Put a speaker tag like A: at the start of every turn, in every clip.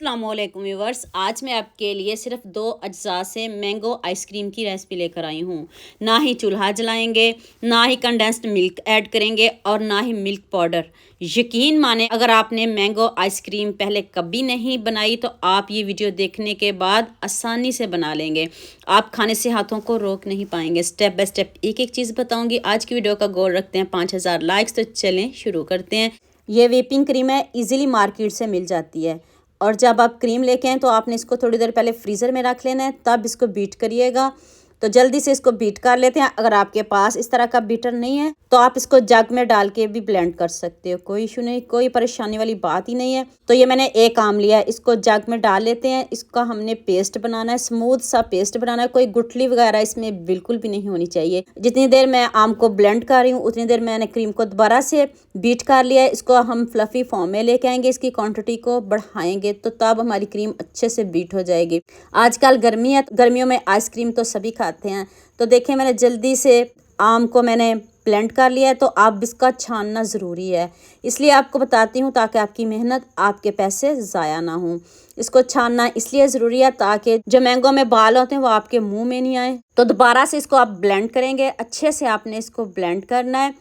A: अस्सलामुअलैकुम व्यूअर्स, आज मैं आपके लिए सिर्फ 2 अज्जा से मैंगो आइसक्रीम की रेसिपी लेकर आई हूँ। ना ही चूल्हा जलाएंगे, ना ही कंडेंस्ड मिल्क ऐड करेंगे और ना ही मिल्क पाउडर। यकीन माने, अगर आपने मैंगो आइसक्रीम पहले कभी नहीं बनाई तो आप ये वीडियो देखने के बाद आसानी से बना लेंगे। आप खाने से हाथों को रोक नहीं पाएंगे। स्टेप बाय स्टेप एक एक चीज़ बताऊँगी। आज की वीडियो का गोल रखते हैं 5000 लाइक्स। तो चलें शुरू करते हैं। ये व्हिपिंग क्रीम है, इजीली मार्केट से मिल जाती है। और जब आप क्रीम लेके आएँ तो आपने इसको थोड़ी देर पहले फ्रीज़र में रख लेना है, तब इसको बीट करिएगा। तो जल्दी से इसको बीट कर लेते हैं। अगर आपके पास इस तरह का बीटर नहीं है तो आप इसको जग में डाल के भी ब्लेंड कर सकते हो, कोई इशू नहीं, कोई परेशानी वाली बात ही नहीं है। तो ये मैंने एक आम लिया है, इसको जग में डाल लेते हैं। इसका हमने पेस्ट बनाना है, स्मूथ सा पेस्ट बनाना है। कोई गुठली वगैरह इसमें बिल्कुल भी नहीं होनी चाहिए। जितनी देर मैं आम को ब्लेंड कर रही हूँ उतनी देर मैंने क्रीम को दोबारा से बीट कर लिया है। इसको हम फ्लफी फॉर्म में लेके आएंगे, इसकी क्वान्टिटी को बढ़ाएंगे तो तब हमारी क्रीम अच्छे से बीट हो जाएगी। आजकल गर्मी है, गर्मियों में आइसक्रीम तो सभी खाते हैं। तो देखें, मैंने जल्दी से आम को मैंने ब्लेंड कर लिया है। तो अब इसका छानना ज़रूरी है, इसलिए आपको बताती हूँ ताकि आपकी मेहनत, आपके पैसे ज़ाया ना हों। इसको छानना इसलिए ज़रूरी है ताकि जो मैंगो में बाल होते हैं वो आपके मुंह में नहीं आए। तो दोबारा से इसको आप ब्लेंड करेंगे, अच्छे से आपने इसको ब्लेंड करना है।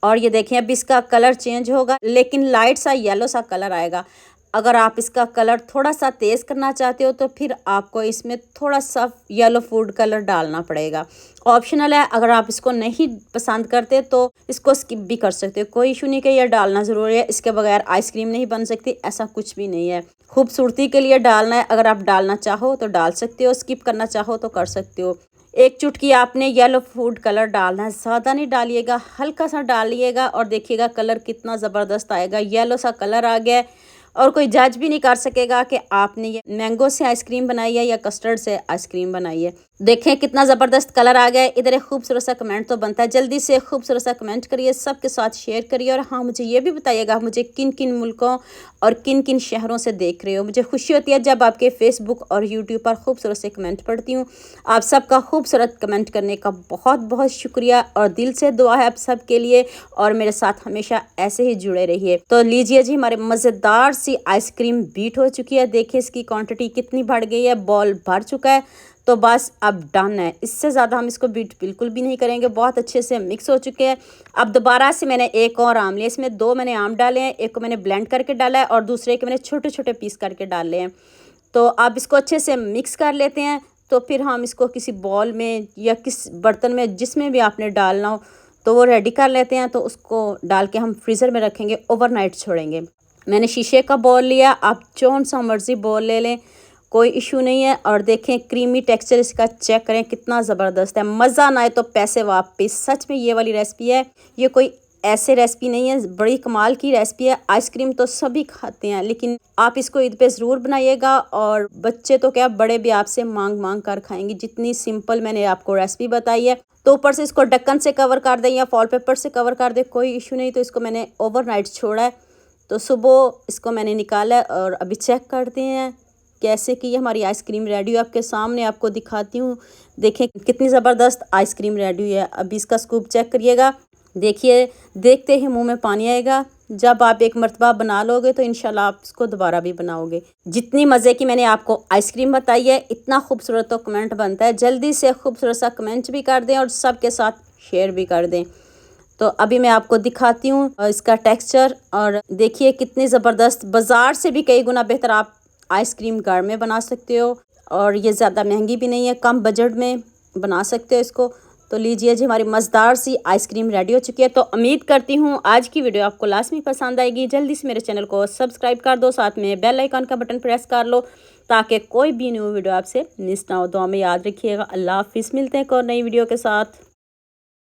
A: और ये देखें, अब इसका कलर चेंज होगा, लेकिन लाइट सा येलो सा कलर आएगा। अगर आप इसका कलर थोड़ा सा तेज़ करना चाहते हो तो फिर आपको इसमें थोड़ा सा येलो फूड कलर डालना पड़ेगा। ऑप्शनल है, अगर आप इसको नहीं पसंद करते तो इसको स्किप भी कर सकते हो, कोई इशू नहीं कि यह डालना ज़रूरी है, इसके बगैर आइसक्रीम नहीं बन सकती, ऐसा कुछ भी नहीं है। खूबसूरती के लिए डालना है, अगर आप डालना चाहो तो डाल सकते हो, स्किप करना चाहो तो कर सकते हो। एक चुटकी आपने येलो फूड कलर डालना है, ज़्यादा नहीं डालिएगा, हल्का सा डालिएगा। और देखिएगा कलर कितना ज़बरदस्त आएगा, येलो सा कलर आ गया है। और कोई जज भी नहीं कर सकेगा कि आपने ये मैंगो से आइसक्रीम बनाई है या कस्टर्ड से आइसक्रीम बनाई है। देखें कितना ज़बरदस्त कलर आ गया है। इधर एक खूबसूरत सा कमेंट तो बनता है, जल्दी से खूबसूरत सा कमेंट करिए, सबके साथ शेयर करिए। और हाँ, मुझे ये भी बताइएगा मुझे किन किन मुल्कों और किन किन शहरों से देख रहे हो। मुझे खुशी होती है जब आपके फेसबुक और यूट्यूब पर खूबसूरत से कमेंट पढ़ती हूँ। आप सबका खूबसूरत कमेंट करने का बहुत बहुत शुक्रिया और दिल से दुआ है आप सब के लिए। और मेरे साथ हमेशा ऐसे ही जुड़े रहिए। तो लीजिए जी, हमारे मज़ेदार सी आइसक्रीम बीट हो चुकी है। देखिए इसकी क्वांटिटी कितनी बढ़ गई है, बॉल भर चुका है। तो बस अब डन है, इससे ज़्यादा हम इसको बीट बिल्कुल भी नहीं करेंगे। बहुत अच्छे से मिक्स हो चुके हैं। अब दोबारा से मैंने एक और आम लिया, इसमें 2 मैंने आम डाले हैं, एक को मैंने ब्लेंड करके डाला है और दूसरे के मैंने छोटे छोटे पीस करके डाले हैं। तो अब इसको अच्छे से मिक्स कर लेते हैं। तो फिर हम इसको किसी बॉल में या किस बर्तन में, जिसमें भी आपने डालना हो, तो वो रेडी कर लेते हैं। तो उसको डाल के हम फ्रीज़र में रखेंगे, ओवरनाइट छोड़ेंगे। मैंने शीशे का बॉल लिया, आप जौन सा मर्ज़ी बॉल ले लें, कोई इशू नहीं है। और देखें क्रीमी टेक्सचर इसका चेक करें कितना ज़बरदस्त है। मज़ा ना आए तो पैसे वापस। सच में ये वाली रेसिपी है, ये कोई ऐसे रेसिपी नहीं है, बड़ी कमाल की रेसिपी है। आइसक्रीम तो सभी खाते हैं, लेकिन आप इसको ईद पे ज़रूर बनाइएगा। और बच्चे तो क्या, बड़े भी आपसे मांग मांग कर खाएंगे। जितनी सिंपल मैंने आपको रेसिपी बताई है। तो ऊपर से इसको ढक्कन से कवर कर दें या फॉल पेपर से कवर कर दें, कोई इशू नहीं। तो इसको मैंने ओवरनाइट छोड़ा है, तो सुबह इसको मैंने निकाला है। और अभी चेक करते हैं कैसे कि ये हमारी आइसक्रीम रेडी हो। आपके सामने आपको दिखाती हूँ, देखें कितनी ज़बरदस्त आइसक्रीम रेडी हुई है। अभी इसका स्कूप चेक करिएगा, देखिए देखते ही मुंह में पानी आएगा। जब आप एक मरतबा बना लोगे तो इंशाल्लाह आप इसको दोबारा भी बनाओगे। जितनी मज़े की मैंने आपको आइसक्रीम बताई है, इतना खूबसूरत तो कमेंट बनता है। जल्दी से खूबसूरत सा कमेंट भी कर दें और सबके साथ शेयर भी कर दें। तो अभी मैं आपको दिखाती हूँ इसका टेक्सचर, और देखिए कितनी ज़बरदस्त। बाज़ार से भी कई गुना बेहतर आप आइसक्रीम घर में बना सकते हो। और ये ज़्यादा महंगी भी नहीं है, कम बजट में बना सकते हो इसको। तो लीजिए जी, हमारी मज़ेदार सी आइसक्रीम रेडी हो चुकी है। तो उम्मीद करती हूँ आज की वीडियो आपको लाज़मी पसंद आएगी। जल्दी से मेरे चैनल को सब्सक्राइब कर दो, साथ में बेल आइकन का बटन प्रेस कर लो ताकि कोई भी न्यू वीडियो आपसे मिस ना हो। दुआ में याद रखिएगा। अल्लाह हाफिज़, मिलते हैं एक और नई वीडियो के साथ।